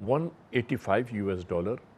$185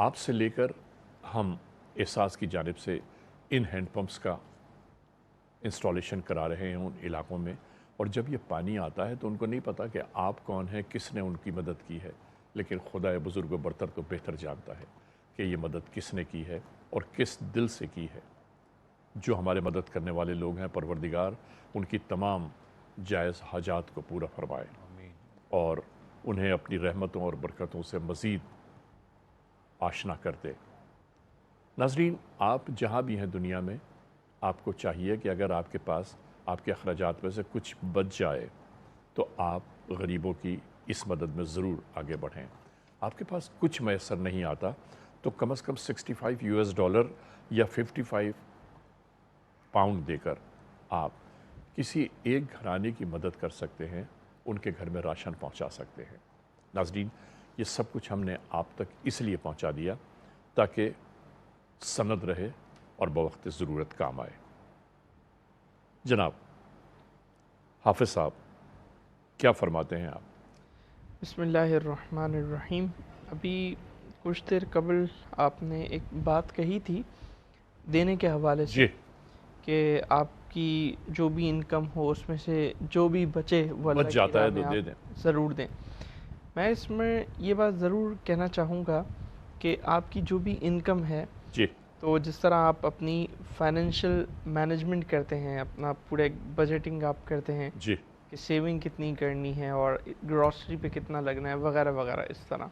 آپ سے لے کر ہم احساس کی جانب سے ان ہینڈ پمپس کا انسٹالیشن کرا رہے ہیں ان علاقوں میں، اور جب یہ پانی آتا ہے تو ان کو نہیں پتا کہ آپ کون ہیں، کس نے ان کی مدد کی ہے، لیکن خدا بزرگ و برتر تو بہتر جانتا ہے کہ یہ مدد کس نے کی ہے اور کس دل سے کی ہے۔ جو ہمارے مدد کرنے والے لوگ ہیں، پروردگار ان کی تمام جائز حاجات کو پورا فرمائے اور انہیں اپنی رحمتوں اور برکتوں سے مزید آشنا کر دے۔ ناظرین، آپ جہاں بھی ہیں دنیا میں، آپ کو چاہیے کہ اگر آپ کے پاس آپ کے اخراجات میں سے کچھ بچ جائے تو آپ غریبوں کی اس مدد میں ضرور آگے بڑھیں۔ آپ کے پاس کچھ میسر نہیں آتا تو کم از کم $65 یا 55 پاؤنڈ دے کر آپ کسی ایک گھرانے کی مدد کر سکتے ہیں، ان کے گھر میں راشن پہنچا سکتے ہیں۔ ناظرین، یہ سب کچھ ہم نے آپ تک اس لیے پہنچا دیا تاکہ سند رہے اور بوقت ضرورت کام آئے۔ جناب حافظ صاحب، کیا فرماتے ہیں آپ؟ بسم اللہ الرحمن الرحیم۔ ابھی کچھ دیر قبل آپ نے ایک بات کہی تھی دینے کے حوالے سے، جی، کہ آپ کی جو بھی انکم ہو اس میں سے جو بھی بچے وہ اللہ بچ کی جاتا راہ ہے میں تو دے آپ دیں۔ ضرور دیں۔ میں اس میں یہ بات ضرور کہنا چاہوں گا کہ آپ کی جو بھی انکم ہے، جی تو جس طرح آپ اپنی فائنینشیل مینجمنٹ کرتے ہیں، اپنا پورے بجٹنگ آپ کرتے ہیں جی کہ سیونگ کتنی کرنی ہے اور گروسری پہ کتنا لگنا ہے وغیرہ وغیرہ، اس طرح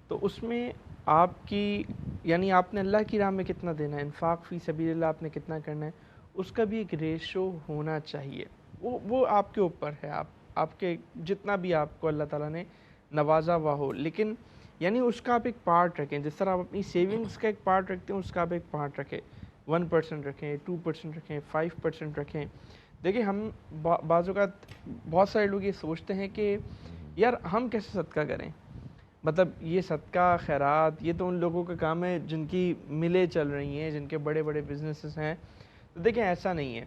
تو اس میں آپ کی یعنی آپ نے اللہ کی راہ میں کتنا دینا ہے، انفاق فی سبیل اللہ آپ نے کتنا کرنا ہے، اس کا بھی ایک ریشو ہونا چاہیے۔ وہ آپ کے اوپر ہے، آپ کے جتنا بھی آپ کو اللہ تعالیٰ نے نوازا ہوا ہو، لیکن یعنی اس کا آپ ایک پارٹ رکھیں۔ جس طرح آپ اپنی سیونگز کا ایک پارٹ رکھتے ہیں، اس کا آپ ایک پارٹ رکھیں، 1% رکھیں، 2% رکھیں، 5% رکھیں۔ دیکھیں، ہم بعض اوقات بہت سارے لوگ یہ سوچتے ہیں کہ یار ہم کیسے صدقہ کریں، مطلب یہ صدقہ خیرات یہ تو ان لوگوں کا کام ہے جن کی ملیں چل رہی ہیں، جن کے بڑے بڑے بزنسز ہیں۔ تو دیکھیں، ایسا نہیں ہے۔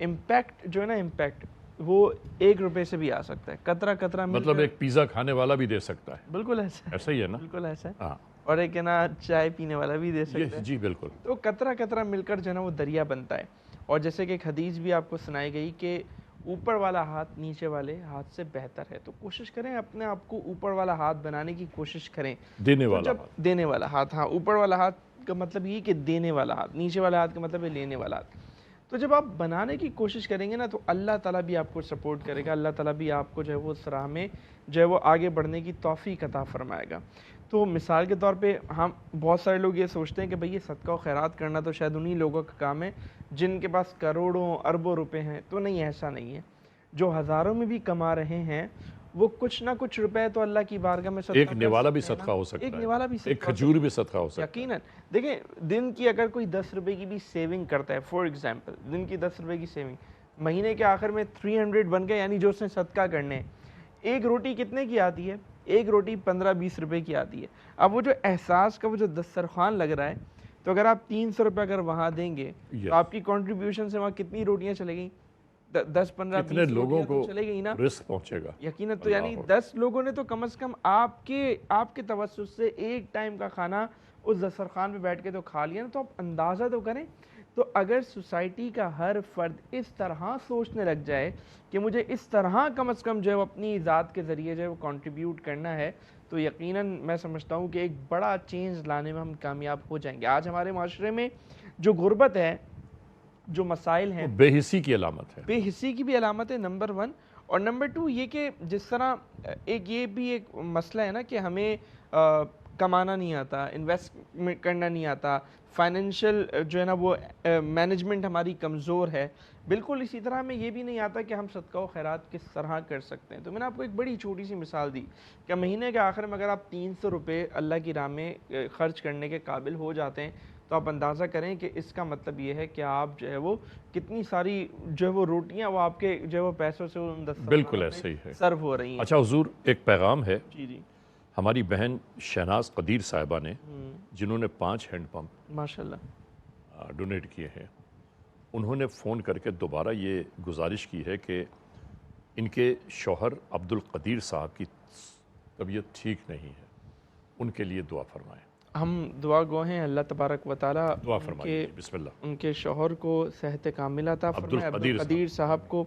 امپیکٹ جو ہے نا، امپیکٹ وہ 1 روپے سے بھی آ سکتا ہے، قطرہ قطرہ مل مطلب کر۔ ایک پیزا کھانے والا بھی دے سکتا ہے، بالکل ایسا ہے، ایسا ہی ہے نا؟ بالکل ایسا ہے۔ ہاں، اور ایک ہے نا چائے پینے والا بھی دے سکتا ہے۔ جی بالکل۔ تو قطرہ قطرہ مل کر جو ہے نا وہ دریا بنتا ہے۔ اور جیسے کہ ایک حدیث بھی آپ کو سنائی گئی کہ اوپر والا ہاتھ نیچے والے ہاتھ سے بہتر ہے، تو کوشش کریں اپنے آپ کو اوپر والا ہاتھ بنانے کی کوشش کریں۔ دینے تو والا جب ہاتھ۔ دینے والا ہاتھ، ہاں، اوپر والا ہاتھ کا مطلب یہ کہ دینے والا ہاتھ، نیچے والا ہاتھ کا مطلب ہے لینے والا ہاتھ۔ تو جب آپ بنانے کی کوشش کریں گے نا تو اللہ تعالیٰ بھی آپ کو سپورٹ کرے گا، اللہ تعالیٰ بھی آپ کو جو ہے وہ اس راہ میں جو ہے وہ آگے بڑھنے کی توفیق عطا فرمائے گا۔ تو مثال کے طور پہ ہم بہت سارے لوگ یہ سوچتے ہیں کہ بھئی یہ صدقہ و خیرات کرنا تو شاید انہی لوگوں کا کام ہے جن کے پاس کروڑوں اربوں روپے ہیں۔ تو نہیں، ایسا نہیں ہے۔ جو ہزاروں میں بھی کما رہے ہیں وہ کچھ نہ کچھ روپے تو اللہ کی بارگاہ میں صدقہ ایک کر نوالا بھی سکتے ہیں نا۔ صدقہ ہو سکتا ہے، ایک نوالا بھی ایک صدقہ ہو کھجور سکتا بھی صدقہ ہو سکتا ہے۔ یقیناً۔ دیکھیں، دن کی اگر کوئی 10 روپے کی بھی سیونگ کرتا ہے، فور ایگزامپل دن کی 10 روپے کی سیونگ، مہینے کے آخر میں 300 بن گئے، یعنی جو اس نے صدقہ کرنے ہیں۔ ایک روٹی کتنے کی آتی ہے؟ ایک روٹی 15-20 روپے کی آتی ہے۔ اب وہ جو احساس کا وہ جو دسترخوان لگ رہا ہے، تو اگر آپ 300 روپے اگر وہاں دیں گے تو آپ کی کنٹریبیوشن سے وہاں کتنی روٹیاں چلے گئیں؟ 10-15-20 کتنے لوگوں روٹیاں تو کو چلے گئی نا، رزق پہنچے گا؟ یقیناً۔ تو یعنی 10 لوگوں نے تو کم از کم آپ کے توسط سے ایک ٹائم کا کھانا اس دسترخوان پہ بیٹھ کے تو کھا لیا نا۔ تو آپ اندازہ تو کریں، تو اگر سوسائٹی کا ہر فرد اس طرح سوچنے لگ جائے کہ مجھے اس طرح کم از کم جو ہے وہ اپنی ذات کے ذریعے جو ہے وہ کنٹریبیوٹ کرنا ہے، تو یقیناً میں سمجھتا ہوں کہ ایک بڑا چینج لانے میں ہم کامیاب ہو جائیں گے۔ آج ہمارے معاشرے میں جو غربت ہے، جو مسائل ہیں، بے حسی کی علامت ہے۔ بے حسی کی بھی علامت ہے، نمبر 1۔ اور نمبر 2 یہ کہ جس طرح ایک یہ بھی ایک مسئلہ ہے نا کہ ہمیں کمانا نہیں آتا، انویسٹ کرنا نہیں آتا، فائنینشیل جو ہے نا وہ مینجمنٹ ہماری کمزور ہے۔ بالکل اسی طرح ہمیں یہ بھی نہیں آتا کہ ہم صدقہ و خیرات کس طرح کر سکتے ہیں۔ تو میں نے آپ کو ایک بڑی چھوٹی سی مثال دی کہ مہینے کے آخر میں اگر آپ 300 روپے اللہ کی راہ میں خرچ کرنے کے قابل ہو جاتے ہیں، تو آپ اندازہ کریں کہ اس کا مطلب یہ ہے کہ آپ جو ہے وہ کتنی ساری جو ہے وہ روٹیاں وہ آپ کے جو ہے وہ پیسوں سے ان بالکل دسترخوانوں ایسا ہی پہ ہے۔ سرو ہو رہی ہیں۔ اچھا حضور، ایک پیغام ہے جی جی، ہماری بہن شہناز قدیر صاحبہ نے، جنہوں نے 5 ہینڈ پمپ ماشاءاللہ۔ ڈونیٹ کیے ہیں۔ انہوں نے فون کر کے دوبارہ یہ گزارش کی ہے کہ ان کے شوہر عبد القدیر صاحب کی طبیعت ٹھیک نہیں ہے، ان کے لیے دعا فرمائیں۔ ہم دعا گو ہیں اللہ تبارک و تعالیٰ دعا ان فرمائیے کے جی، بسم اللہ. ان کے شوہر کو صحت کاملہ عطا فرمائے، عبدالقدیر عبدالقدیر صاحب کو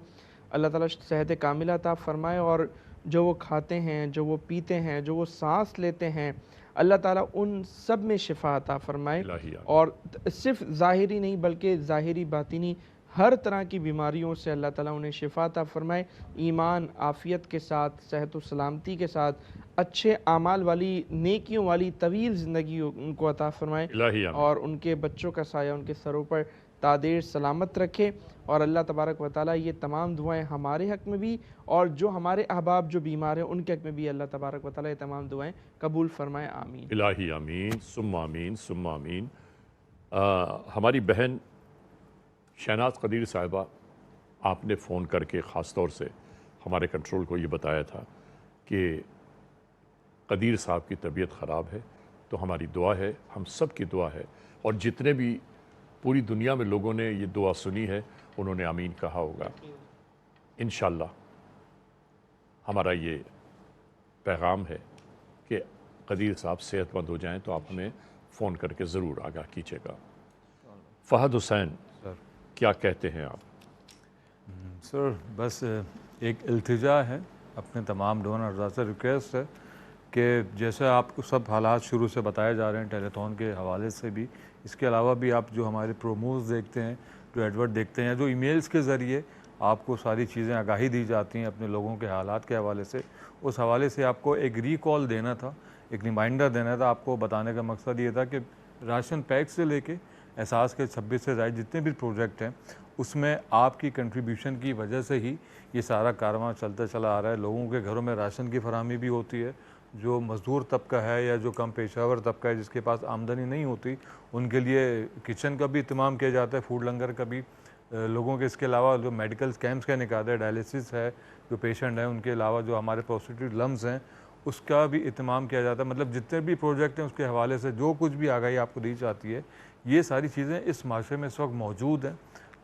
اللہ تعالیٰ صحت کاملہ عطا فرمائے، اور جو وہ کھاتے ہیں، جو وہ پیتے ہیں، جو وہ سانس لیتے ہیں، اللہ تعالیٰ ان سب میں شفا عطا فرمائے، الہی آمین. اور صرف ظاہری نہیں بلکہ ظاہری باطنی ہر طرح کی بیماریوں سے اللہ تعالیٰ انہیں شفا عطا فرمائے، ایمان عافیت کے ساتھ، صحت و سلامتی کے ساتھ، اچھے اعمال والی، نیکیوں والی طویل زندگی ان کو عطا فرمائے، الہی آمین. اور ان کے بچوں کا سایہ ان کے سروں پر تادیر سلامت رکھے، اور اللہ تبارک و تعالیٰ یہ تمام دعائیں ہمارے حق میں بھی اور جو ہمارے احباب جو بیمار ہیں ان کے حق میں بھی اللہ تبارک و تعالیٰ یہ تمام دعائیں قبول فرمائے، آمین. الہی آمین ثم آمین ثم آمین. ہماری بہن شہناز قدیر صاحبہ، آپ نے فون کر کے خاص طور سے ہمارے کنٹرول کو یہ بتایا تھا کہ قدیر صاحب کی طبیعت خراب ہے، تو ہماری دعا ہے، ہم سب کی دعا ہے، اور جتنے بھی پوری دنیا میں لوگوں نے یہ دعا سنی ہے انہوں نے آمین کہا ہوگا. انشاءاللہ ہمارا یہ پیغام ہے کہ قدیر صاحب صحت مند ہو جائیں تو آپ ہمیں فون کر کے ضرور آگاہ کیجیے گا. فہد حسین، کیا کہتے ہیں آپ؟ سر بس ایک التجا ہے اپنے تمام ڈونر سے، ریکویسٹ ہے کہ جیسے آپ کو سب حالات شروع سے بتائے جا رہے ہیں ٹیلی تھون کے حوالے سے بھی، اس کے علاوہ بھی آپ جو ہمارے پروموز دیکھتے ہیں، جو ایڈورٹ دیکھتے ہیں، جو ای میلز کے ذریعے آپ کو ساری چیزیں آگاہی دی جاتی ہیں اپنے لوگوں کے حالات کے حوالے سے، اس حوالے سے آپ کو ایک ریکال دینا تھا، ایک ریمائنڈر دینا تھا. آپ کو بتانے کا مقصد یہ تھا کہ راشن پیک سے لے کے احساس کے 26 سے زائد جتنے بھی پروجیکٹ ہیں اس میں آپ کی کنٹریبیوشن کی وجہ سے ہی یہ سارا کارواں چلتا چلا آ رہا ہے. لوگوں کے گھروں میں راشن کی فراہمی بھی ہوتی ہے، جو مزدور طبقہ ہے یا جو کم پیشہ ور طبقہ ہے جس کے پاس آمدنی نہیں ہوتی، ان کے لیے کچن کا بھی اہتمام کیا جاتا ہے، فوڈ لنگر کا بھی لوگوں کے. اس کے علاوہ جو میڈیکل کیمپس کا نکالتے ہیں، ڈائلیسس ہے جو پیشنٹ ہیں ان کے علاوہ جو ہمارے پروسٹیٹیوٹ لمز ہیں اس کا بھی اہتمام کیا جاتا ہے. مطلب جتنے بھی پروجیکٹ ہیں اس کے حوالے سے جو کچھ بھی آگاہی آپ کو دی جاتی ہے، یہ ساری چیزیں اس معاشرے میں اس وقت موجود ہیں.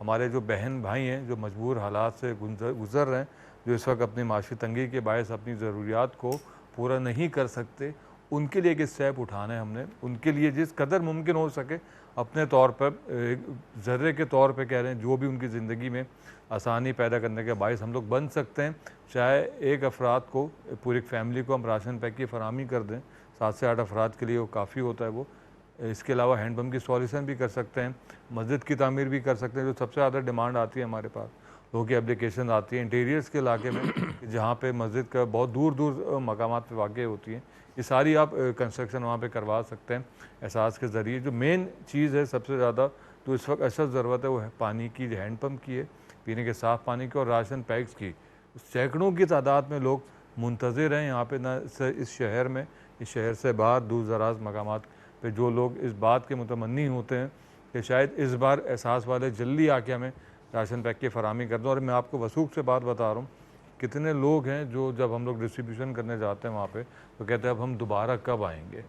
ہمارے جو بہن بھائی ہیں جو مجبور حالات سے گزر رہے ہیں، جو اس وقت اپنی معاشی تنگی کے باعث اپنی ضروریات کو پورا نہیں کر سکتے، ان کے لیے ایک اسٹیپ اٹھانا ہے ہم نے. ان کے لیے جس قدر ممکن ہو سکے اپنے طور پر ذرے کے طور پہ کہہ رہے ہیں، جو بھی ان کی زندگی میں آسانی پیدا کرنے کے باعث ہم لوگ بن سکتے ہیں. چاہے ایک افراد کو، پوری فیملی کو ہم راشن پیک کی فراہمی کر دیں، 7 سے 8 افراد کے لیے وہ کافی ہوتا ہے وہ. اس کے علاوہ ہینڈ پمپ کی سالیوشن بھی کر سکتے ہیں، مسجد کی تعمیر بھی کر سکتے ہیں. جو سب سے زیادہ ڈیمانڈ آتی ہے ہمارے پاس، لوگوں کی اپلیکیشن آتی ہے انٹیریئرس کے علاقے میں جہاں پہ مسجد کا بہت دور دور مقامات پہ واقع ہوتی ہیں، یہ ساری آپ کنسٹرکشن وہاں پہ کروا سکتے ہیں احساس کے ذریعے. جو مین چیز ہے سب سے زیادہ جو اس وقت اشد ضرورت ہے وہ ہے پانی کی، جو ہینڈ پمپ کی ہے، پینے کے صاف پانی کی، اور راشن پیکس کی. سینکڑوں کی تعداد میں لوگ منتظر ہیں یہاں پہ، نہ اس شہر میں، اس شہر سے باہر دور دراز مقامات پہ جو لوگ اس بات کے متمنی ہوتے ہیں کہ شاید اس بار احساس والے جلدی آ کے ہمیں راشن پیک کی فراہمی کر دوں. اور میں آپ کو وثوق سے بات بتا رہا ہوں، کتنے لوگ ہیں جو جب ہم لوگ ڈسٹریبیوشن کرنے جاتے ہیں وہاں پہ تو کہتے ہیں اب ہم دوبارہ کب آئیں گے،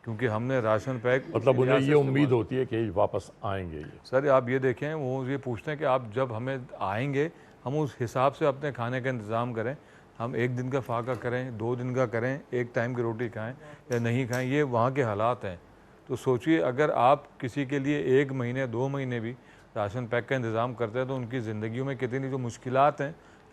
کیونکہ ہم نے راشن پیک مطلب انہیں یہ امید ہوتی ہے کہ واپس آئیں گے. یہ سر آپ یہ دیکھیں، وہ یہ پوچھتے ہیں کہ آپ جب ہمیں آئیں گے ہم اس حساب سے اپنے کھانے کا انتظام کریں، ہم 1 دن کا فاقہ کریں، 2 دن کا کریں، 1 ٹائم کی روٹی کھائیں یا نہیں کھائیں. یہ وہاں کے حالات ہیں. تو سوچئے اگر آپ کسی کے لیے 1 مہینے 2 مہینے بھی راشن پیک کا انتظام کرتے ہیں تو ان کی زندگیوں میں کتنی جو مشکلات ہیں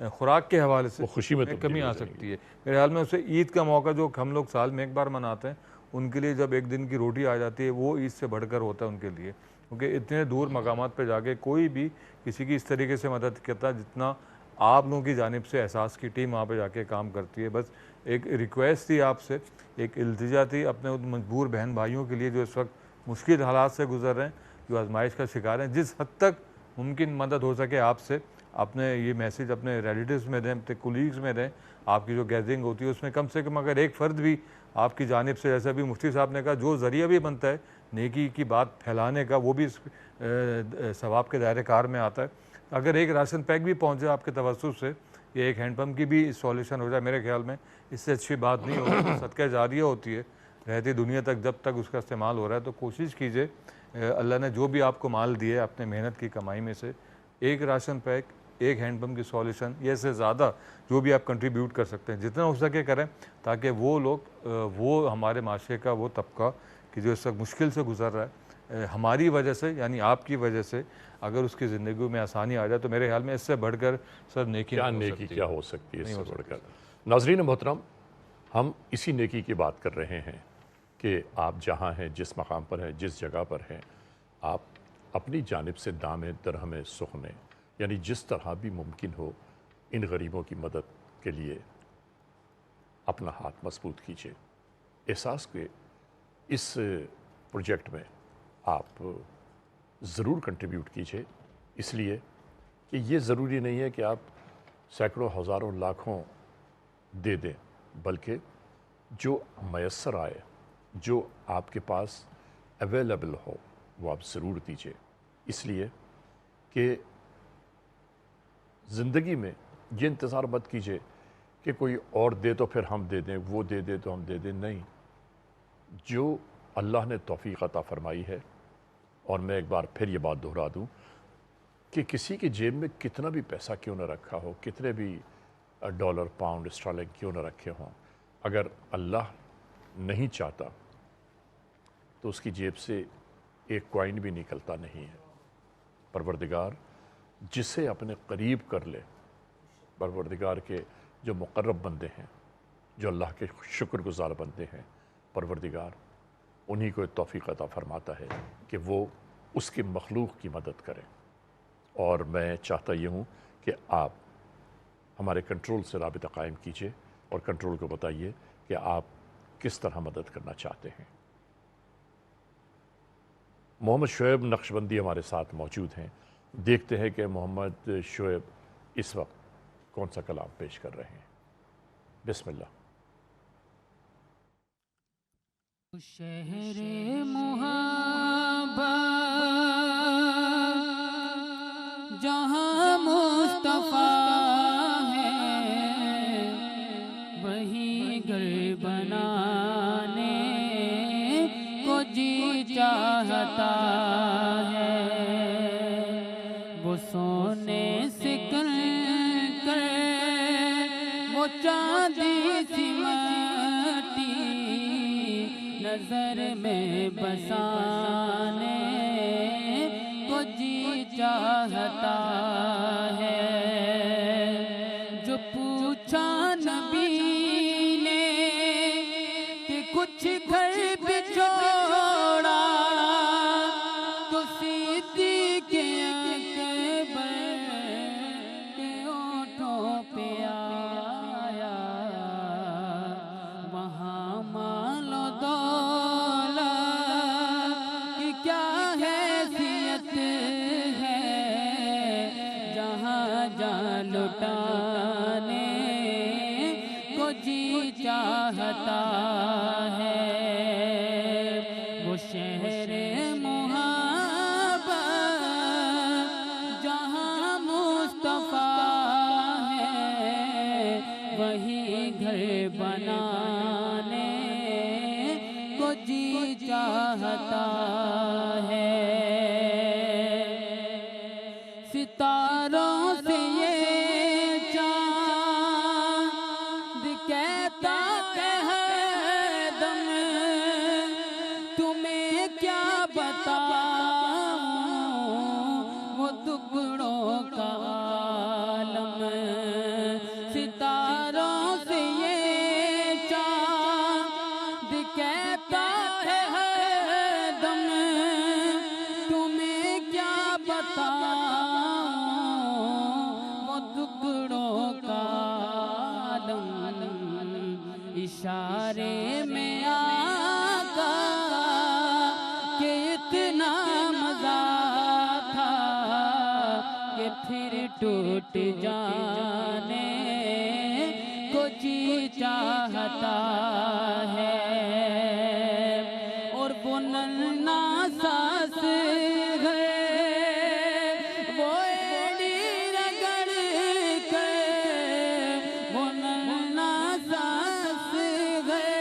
خوراک کے حوالے سے خوشی میں کمی آ سکتی ہے. میرے خیال میں اسے عید کا موقع جو ہم لوگ سال میں 1 بار مناتے ہیں، ان کے لیے جب 1 دن کی روٹی آ جاتی ہے وہ عید سے بڑھ کر ہوتا ہے ان کے لیے، کیونکہ اتنے دور مقامات پہ جا کے کوئی بھی کسی کی اس طریقے سے مدد کرتا جتنا آپ لوگوں کی جانب سے احساس کی ٹیم وہاں پہ جا کے کام کرتی ہے. بس ایک ریکویسٹ تھی آپ سے، ایک التجا تھی اپنے مجبور بہن بھائیوں کے لیے جو اس وقت مشکل حالات سے گزر رہے ہیں، جو آزمائش کا شکار ہیں. جس حد تک ممکن مدد ہو سکے آپ سے اپنے یہ میسیج اپنے ریلیٹیوز میں دیں، اپنے کولیگز میں دیں. آپ کی جو گیدرنگ ہوتی ہے اس میں کم سے کم اگر ایک فرد بھی آپ کی جانب سے، جیسے بھی مفتی صاحب نے کہا، جو ذریعہ بھی بنتا ہے نیکی کی بات پھیلانے کا، وہ بھی ثواب کے دائرے کار میں آتا ہے. اگر ایک راشن پیک بھی پہنچے آپ کے توسط سے، یا ایک ہینڈ پمپ کی بھی سولیوشن ہو جائے، میرے خیال میں اس سے اچھی بات نہیں ہوتی. صدقہ جاریہ ہوتی ہے رہتی دنیا تک، جب تک اس کا استعمال ہو رہا ہے. تو کوشش کیجئے، اللہ نے جو بھی آپ کو مال دیے اپنے محنت کی کمائی میں سے، ایک راشن پیک، ایک ہینڈ پمپ کی سولیوشن، یہ سے زیادہ جو بھی آپ کنٹریبیوٹ کر سکتے ہیں جتنا ہو سکے کریں، تاکہ وہ لوگ، وہ ہمارے معاشرے کا وہ طبقہ کہ جو اس وقت مشکل سے گزر رہا ہے ہماری وجہ سے، یعنی آپ کی وجہ سے اگر اس کی زندگی میں آسانی آ جائے تو میرے خیال میں اس سے بڑھ کر سر نیکی کیا نہیں ہو نیکی سکتی۔ کیا ہو سکتی ہے اس نہیں سے ہو بڑھ سکتی کر۔ ناظرین محترم، ہم اسی نیکی کی بات کر رہے ہیں کہ آپ جہاں ہیں، جس مقام پر ہیں، جس جگہ پر ہیں، آپ اپنی جانب سے دام درہم سخن، یعنی جس طرح بھی ممکن ہو ان غریبوں کی مدد کے لیے اپنا ہاتھ مضبوط کیجیے۔ احساس کے اس پروجیکٹ میں آپ ضرور کنٹریبیوٹ کیجیے، اس لیے کہ یہ ضروری نہیں ہے کہ آپ سینکڑوں ہزاروں لاکھوں دے دیں، بلکہ جو میسر آئے، جو آپ کے پاس اویلیبل ہو، وہ آپ ضرور دیجیے، اس لیے کہ زندگی میں یہ انتظار مت کیجیے کہ کوئی اور دے تو پھر ہم دے دیں، وہ دے دے تو ہم دے دیں، نہیں۔ جو اللہ نے توفیق عطا فرمائی ہے، اور میں ایک بار پھر یہ بات دہرا دوں کہ کسی کی جیب میں کتنا بھی پیسہ کیوں نہ رکھا ہو، کتنے بھی ڈالر، پاؤنڈ، اسٹرلنگ کیوں نہ رکھے ہوں، اگر اللہ نہیں چاہتا تو اس کی جیب سے ایک کوائن بھی نکلتا نہیں ہے۔ پروردگار جسے اپنے قریب کر لے، پروردگار کے جو مقرب بندے ہیں، جو اللہ کے شکر گزار بندے ہیں، پروردگار انہی کو توفیق عطا فرماتا ہے کہ وہ اس کے مخلوق کی مدد کریں۔ اور میں چاہتا یہ ہوں کہ آپ ہمارے کنٹرول سے رابطہ قائم کیجئے اور کنٹرول کو بتائیے کہ آپ کس طرح مدد کرنا چاہتے ہیں۔ محمد شعیب نقشبندی ہمارے ساتھ موجود ہیں، دیکھتے ہیں کہ محمد شعیب اس وقت کون سا کلام پیش کر رہے ہیں۔ بسم اللہ۔ شہر محبت جہاں مصطفیٰ ہے، وہی گھر بنانے کو جی چاہتا ہے، وہ سونے سے کر وہ چاندی سی مٹی نظر میں بسانے کو جی چاہتا ہے۔ جو پوچھا نبی نے کہ کچھ گھر بھی چھوڑا، تو صدیق اکبر کے ہونٹوں پہ آیا، وہاں مال و دولت کی کیا حیثیت ہے، جہاں جان لٹانے کو جی چاہتا ہے۔ وہ شہر محبت جہاں مصطفیٰ ہے، وہی گھر بنانے کو جی چاہتا ہے۔ ستاروں سے یہ چاند کہتا ہے ہر دم، تمہیں کیا بتاؤں وہ ٹکڑوں کا عالم۔ ستاروں سے یہ چاند کہتا ہے ہر دم، تمہیں کیا بتاؤں وہ ٹکڑوں کا عالم۔ اشارے میں آقا کہ اتنا مزہ تھا کہ پھر ٹوٹ جانے کو جی چاہتا ہے۔ اور وہ ننھا ساس ہے، وہ ایڑی رگڑ کر، وہ ننھا ساس ہے،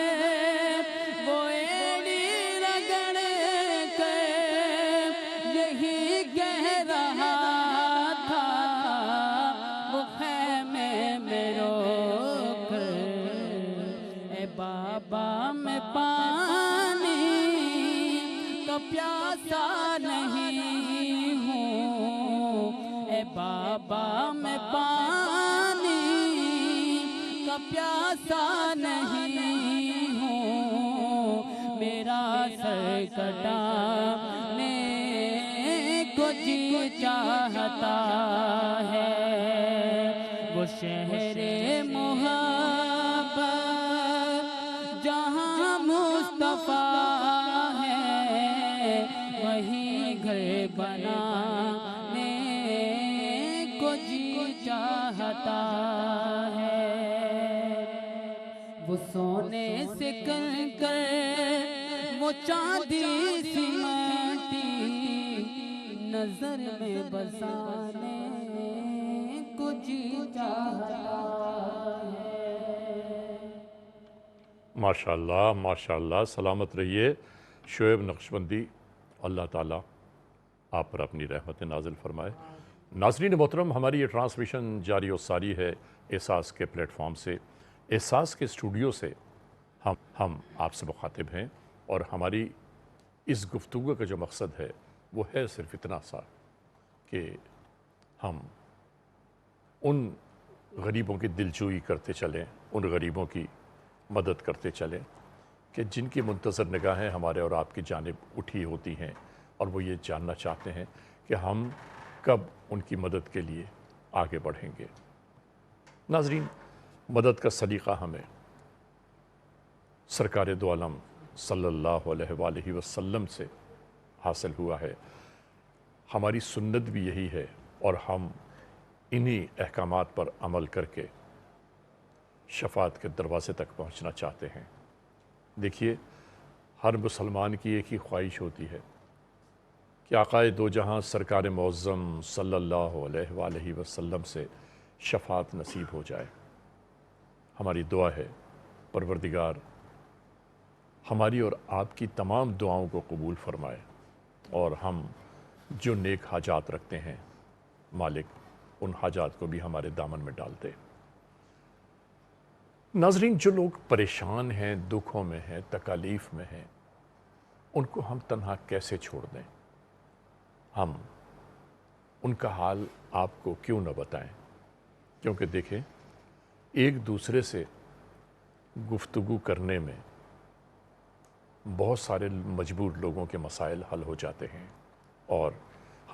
وہ ایڑی رگڑ کر یہی کہہ رہا تھا، وہ خیمے میں رو کر، اے بابا میں پانی میں بابا میں پانی کا پیاسا نہیں ہوں، میرا سر کٹانے کو جی چاہتا ہے، وہ شہر محبت جہاں مصطفیٰ ہے، وہیں گھر بنانے کو جی چاہتا ہے، وہ سونے سے کنکر وہ چاندی سی مٹی نظر میں بسانے کو جی چاہتا ہے۔ ماشاءاللہ ماشاءاللہ، سلامت رہیے شعیب نقشبندی، اللہ تعالیٰ آپ پر اپنی رحمت نازل فرمائے۔ ناظرین محترم، ہماری یہ ٹرانسمیشن جاری و ساری ہے احساس کے پلیٹ فارم سے، احساس کے اسٹوڈیو سے ہم آپ سے مخاطب ہیں، اور ہماری اس گفتگو کا جو مقصد ہے وہ ہے صرف اتنا سا کہ ہم ان غریبوں کی دلجوئی کرتے چلیں، ان غریبوں کی مدد کرتے چلیں کہ جن کی منتظر نگاہیں ہمارے اور آپ کی جانب اٹھی ہوتی ہیں، اور وہ یہ جاننا چاہتے ہیں کہ ہم کب ان کی مدد کے لیے آگے بڑھیں گے۔ ناظرین، مدد کا سلیقہ ہمیں سرکار دو عالم صلی اللہ علیہ وآلہ وسلم سے حاصل ہوا ہے، ہماری سنت بھی یہی ہے، اور ہم انہی احکامات پر عمل کر کے شفاعت کے دروازے تک پہنچنا چاہتے ہیں۔ دیکھیے، ہر مسلمان کی ایک ہی خواہش ہوتی ہے کہ آقائے دو جہاں سرکار معظم صلی اللہ علیہ وآلہ وسلم سے شفاعت نصیب ہو جائے۔ ہماری دعا ہے پروردگار ہماری اور آپ کی تمام دعاؤں کو قبول فرمائے، اور ہم جو نیک حاجات رکھتے ہیں مالک ان حاجات کو بھی ہمارے دامن میں ڈال دے۔ ناظرین، جو لوگ پریشان ہیں، دکھوں میں ہیں، تکالیف میں ہیں، ان کو ہم تنہا کیسے چھوڑ دیں؟ ہم ان کا حال آپ کو کیوں نہ بتائیں؟ کیونکہ دیکھیں، ایک دوسرے سے گفتگو کرنے میں بہت سارے مجبور لوگوں کے مسائل حل ہو جاتے ہیں، اور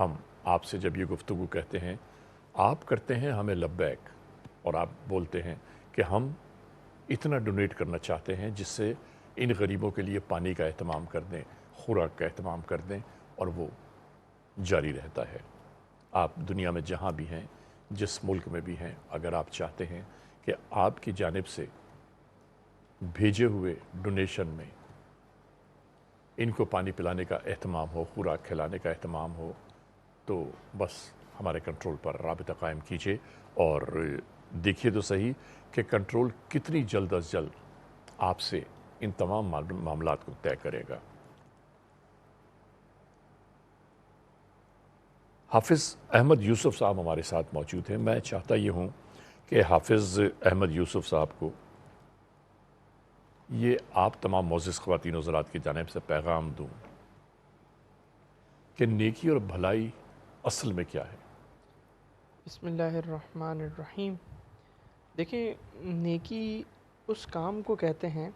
ہم آپ سے جب یہ گفتگو کہتے ہیں، آپ کرتے ہیں ہمیں لبیک، اور آپ بولتے ہیں کہ ہم اتنا ڈونیٹ کرنا چاہتے ہیں جس سے ان غریبوں کے لیے پانی کا اہتمام کر دیں، خوراک کا اہتمام کر دیں، اور وہ جاری رہتا ہے۔ آپ دنیا میں جہاں بھی ہیں، جس ملک میں بھی ہیں، اگر آپ چاہتے ہیں کہ آپ کی جانب سے بھیجے ہوئے ڈونیشن میں ان کو پانی پلانے کا اہتمام ہو، خوراک کھلانے کا اہتمام ہو، تو بس ہمارے کنٹرول پر رابطہ قائم کیجیے، اور دیکھیے تو صحیح کہ کنٹرول کتنی جلد از جلد آپ سے ان تمام معاملات کو طے کرے گا۔ حافظ احمد یوسف صاحب ہمارے ساتھ موجود ہیں۔ میں چاہتا یہ ہوں کہ حافظ احمد یوسف صاحب کو یہ آپ تمام معزز خواتین و حضرات کی جانب سے پیغام دوں کہ نیکی اور بھلائی اصل میں کیا ہے۔ بسم اللہ الرحمن الرحیم۔ دیکھیں، نیکی اس کام کو کہتے ہیں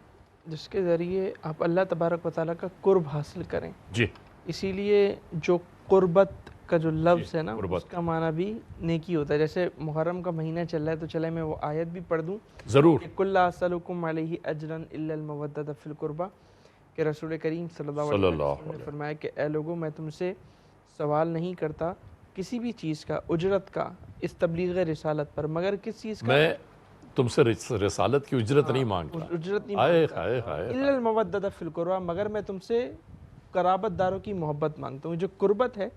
جس کے ذریعے آپ اللہ تبارک و تعالیٰ کا قرب حاصل کریں۔ جی، اسی لیے جو قربت کا جو لفظ ہے نا، قربت اس کا معنی بھی نیکی ہوتا ہے۔ جیسے محرم کا مہینہ چل رہا ہے تو چلے میں وہ آیت بھی پڑھ دوں ضرور۔ کہ کُلَّ أَسْأَلُكُمْ عَلَيْهِ أَجْرًا إِلَّا الْمَوَدَّةَ فِي الْقُرْبَى، کہ رسول کریم صلی اللہ علیہ وسلم نے فرمایا کہ اے لوگوں، میں تم سے سوال نہیں کرتا کسی بھی چیز کا، اجرت کا، اس تبلیغ رسالت پر، مگر کس چیز کا؟ میں تم سے رسالت کی اجرت نہیں مانگتا، اجرت نہیں آئے مانگتا، ہائے ہائے، إِلَّا الْمَوَدَّةَ فِي الْقُرْبَى، مگر میں تم سے قرابت داروں کی محبت مانگتا ہوں۔ جو قربت ہے،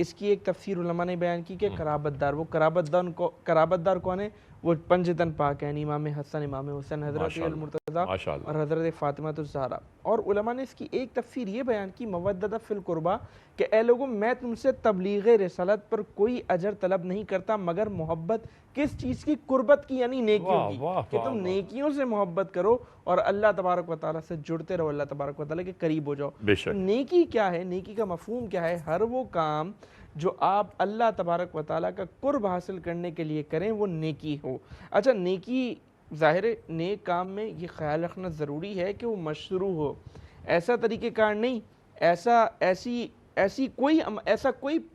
اس کی ایک تفسیر علماء نے بیان کی کہ قرابت دار، وہ قرابت دار کون ہے؟ وہ پنجتن پاک ہیں، امام حسن، امام حسین، حضرت المرتضیٰ اور حضرت فاطمہ الزہرا۔ اور علماء نے اس کی ایک تفسیر یہ بیان کی مودۃ فی القربہ، کہ اے لوگوں، میں تم سے تبلیغ رسالت پر کوئی اجر طلب نہیں کرتا مگر محبت کس چیز کی؟ قربت کی، یعنی نیکیوں کی، کہ تم نیکیوں سے محبت کرو اور اللہ تبارک و تعالیٰ سے جڑتے رہو، اللہ تبارک و تعالیٰ کے قریب ہو جاؤ۔ بے شک۔ نیکی کیا ہے؟ نیکی کا مفہوم کیا ہے؟ ہر وہ کام جو آپ اللہ تبارک و تعالیٰ کا قرب حاصل کرنے کے لیے کریں وہ نیکی ہو۔ اچھا نیکی ظاہر ہے نیک کام میں یہ خیال رکھنا ضروری ہے کہ وہ مشروع ہو، ایسا طریقہ کار نہیں، ایسی کوئی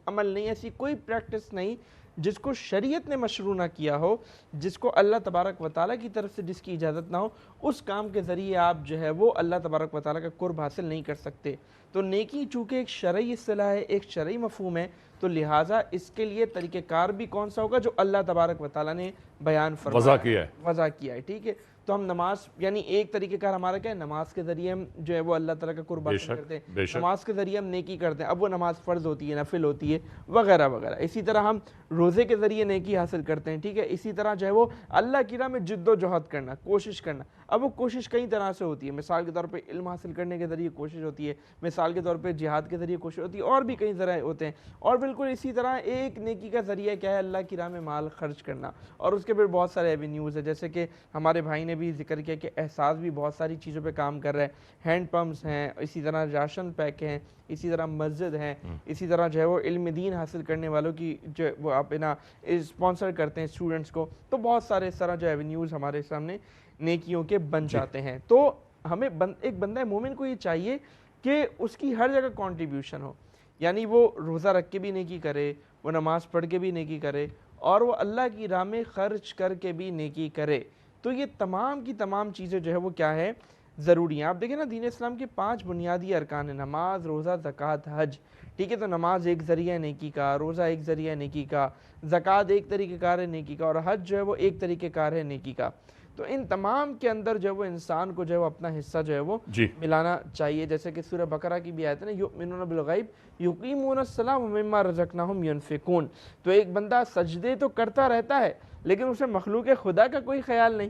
عمل نہیں، ایسی کوئی پریکٹس نہیں جس کو شریعت نے مشروع نہ کیا ہو، جس کو اللہ تبارک و تعالیٰ کی طرف سے جس کی اجازت نہ ہو، اس کام کے ذریعے آپ جو ہے وہ اللہ تبارک و تعالیٰ کا قرب حاصل نہیں کر سکتے۔ تو نیکی چونکہ ایک شرعی اصطلاح ہے، ایک شرعی مفہوم ہے، تو لہٰذا اس کے لیے طریقہ کار بھی کون سا ہوگا جو اللہ تبارک و تعالیٰ نے بیان فرمایا وضع کیا ہے، ٹھیک ہے۔ تو ہم نماز یعنی ایک طریقہ کار ہمارا کیا ہے، نماز کے ذریعے ہم جو ہے وہ اللہ تعالیٰ کا قرب حاصل کرتے ہیں، نماز کے ذریعے ہم نیکی کرتے ہیں، اب وہ نماز فرض ہوتی ہے، نفل ہوتی ہے وغیرہ وغیرہ۔ اسی طرح ہم روزے کے ذریعے نیکی حاصل کرتے ہیں، ٹھیک ہے۔ اسی طرح جو ہے وہ اللہ کی راہ میں جد و جہد کرنا، کوشش کرنا، اب وہ کوشش کئی طرح سے ہوتی ہے، مثال کے طور پہ علم حاصل کرنے کے ذریعے کوشش ہوتی ہے، مثال کے طور پہ جہاد کے ذریعے کوشش ہوتی ہے، اور بھی کئی ذرائع ہوتے ہیں۔ اور بالکل اسی طرح ایک نیکی کا ذریعہ کیا ہے، اللہ کی راہ میں مال خرچ کرنا، اور اس کے پھر بہت سارے ایونیوز ہیں، جیسے کہ ہمارے بھائی نے بھی ذکر کیا کہ احساس بھی بہت ساری چیزوں پہ کام کر رہا ہے، ہینڈ پمپس ہیں، اسی طرح راشن پیک ہیں، اسی طرح مسجد ہیں، اسی طرح جو ہے وہ علم دین حاصل کرنے والوں کی جو وہ آپ نا اسپانسر کرتے ہیں اسٹوڈنٹس کو، تو بہت سارے اس طرح جو ایونیوز ہمارے سامنے نیکیوں کے بن جاتے ہیں۔ تو ہمیں ایک بندہ مومن کو یہ چاہیے کہ اس کی ہر جگہ کنٹریبیوشن ہو، یعنی وہ روزہ رکھ کے بھی نیکی کرے، وہ نماز پڑھ کے بھی نیکی کرے، اور وہ اللہ کی راہ میں خرچ کر کے بھی نیکی کرے۔ تو یہ تمام کی تمام چیزیں جو ہے وہ کیا ہے، ضروری ہیں۔ آپ دیکھیں نا دین اسلام کے 5 بنیادی ارکان ہیں، نماز، روزہ، زکوٰۃ، حج، ٹھیک ہے۔ تو نماز ایک ذریعہ نیکی کا، روزہ ایک ذریعہ نیکی کا، زکوٰۃ ایک طریقہ کار ہے نیکی کا، اور حج جو ہے وہ ایک طریقہ کار ہے نیکی کا۔ تو ان تمام کے اندر جو ہے وہ انسان کو جو ہے وہ اپنا حصہ جو ہے وہ ملانا چاہیے، جیسے کہ سورہ بقرہ کی بھی آیت ہے نا، یؤمنون بالغیب یقیمون الصلاۃ ومما رزقناہم ینفقون۔ تو ایک بندہ سجدے تو کرتا رہتا ہے لیکن اسے مخلوق خدا کا کوئی خیال نہیں،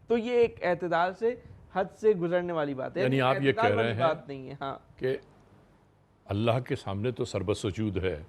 تو یہ ایک اعتدال سے حد سے گزرنے والی بات ہے، یعنی آپ یہ کہہ رہے ہیں بات نہیں ہے ہاں کہ اللہ کے سامنے تو سربسجود ہے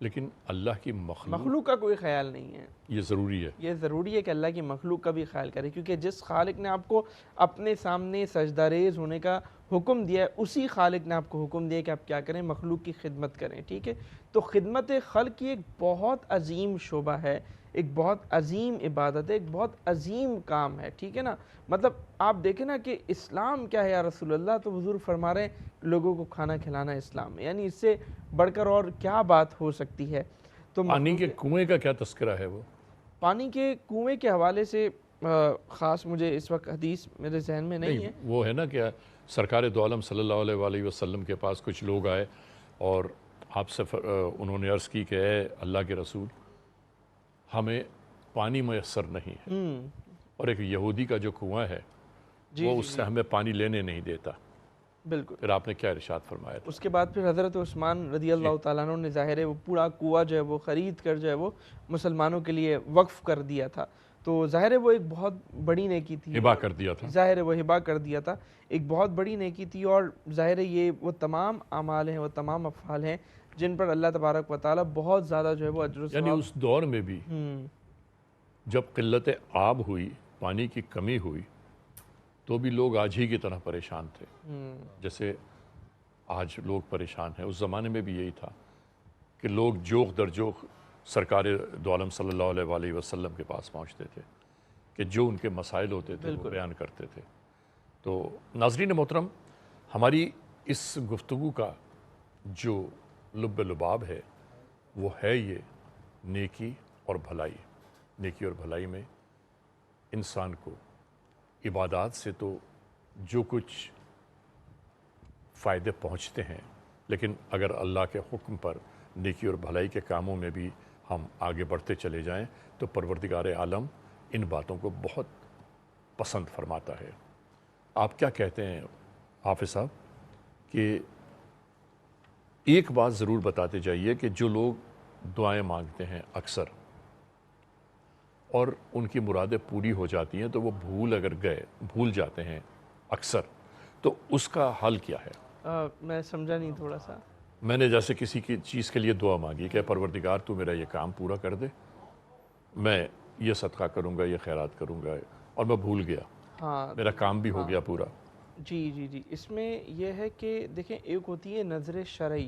لیکن اللہ کی مخلوق کا کوئی خیال نہیں ہے۔ یہ ضروری ہے، یہ ضروری ہے کہ اللہ کی مخلوق کا بھی خیال کرے، کیونکہ جس خالق نے آپ کو اپنے سامنے سجدہ ریز ہونے کا حکم دیا ہے، اسی خالق نے آپ کو حکم دیا ہے کہ آپ کیا کریں، مخلوق کی خدمت کریں، ٹھیک ہے۔ تو خدمت خلق کی ایک بہت عظیم شعبہ ہے، ایک بہت عظیم عبادت ہے، ایک بہت عظیم کام ہے، ٹھیک ہے نا۔ مطلب آپ دیکھیں نا کہ اسلام کیا ہے یا رسول اللہ، تو حضور فرما رہے ہیں لوگوں کو کھانا کھلانا اسلام ہے، یعنی اس سے بڑھ کر اور کیا بات ہو سکتی ہے۔ تو پانی کے کنویں کا کیا تذکرہ ہے؟ وہ پانی کے کنویں کے حوالے سے خاص مجھے اس وقت حدیث میرے ذہن میں نہیں ہے۔ وہ ہے نا کہ سرکار دو عالم صلی اللہ علیہ وآلہ وسلم کے پاس کچھ لوگ آئے اور آپ سے انہوں نے عرض کی کہ اے اللہ کے رسول، ہمیں پانی میسر نہیں ہے، اور ایک یہودی کا جو کنواں ہے وہ اس سے ہمیں پانی لینے نہیں دیتا۔ بالکل۔ پھر آپ نے کیا ارشاد فرمایا تھا؟ اس کے بعد پھر حضرت عثمان رضی اللہ تعالیٰ عنہ نے ظاہر ہے وہ پورا کنواں جو ہے وہ خرید کر جو ہے وہ مسلمانوں کے لیے وقف کر دیا تھا، تو ظاہر ہے وہ ایک بہت بڑی نیکی تھی، ہبا کر دیا تھا، ظاہر ہے وہ ہبا کر دیا تھا، ایک بہت بڑی نیکی تھی، اور ظاہر ہے یہ وہ تمام اعمال ہیں، وہ تمام افعال ہیں جن پر اللہ تبارک و تعالیٰ بہت زیادہ جو ہے وہ اجر و ثواب۔ یعنی اس دور میں بھی جب قلت آب ہوئی، پانی کی کمی ہوئی، تو بھی لوگ آج ہی کی طرح پریشان تھے جیسے آج لوگ پریشان ہیں۔ اس زمانے میں بھی یہی تھا کہ لوگ جوخ در جوخ سرکار دو عالم صلی اللہ علیہ وآلہ وسلم کے پاس پہنچتے تھے کہ جو ان کے مسائل ہوتے تھے وہ بیان کرتے تھے۔ تو ناظرین محترم، ہماری اس گفتگو کا جو لب لباب ہے وہ ہے یہ نیکی اور بھلائی۔ نیکی اور بھلائی میں انسان کو عبادات سے تو جو کچھ فائدے پہنچتے ہیں، لیکن اگر اللہ کے حکم پر نیکی اور بھلائی کے کاموں میں بھی ہم آگے بڑھتے چلے جائیں تو پروردگار عالم ان باتوں کو بہت پسند فرماتا ہے۔ آپ کیا کہتے ہیں حافظ صاحب کہ ایک بات ضرور بتاتے جائیے کہ جو لوگ دعائیں مانگتے ہیں اکثر اور ان کی مرادیں پوری ہو جاتی ہیں تو وہ بھول جاتے ہیں اکثر، تو اس کا حل کیا ہے؟ میں سمجھا نہیں تھوڑا سا۔ میں نے جیسے کسی کی چیز کے لیے دعا مانگی کہ پروردگار تو میرا یہ کام پورا کر دے، میں یہ صدقہ کروں گا، یہ خیرات کروں گا، اور میں بھول گیا، ہاں میرا کام بھی ہو گیا پورا۔ جی، اس میں یہ ہے کہ دیکھیں ایک ہوتی ہے نظر شرعی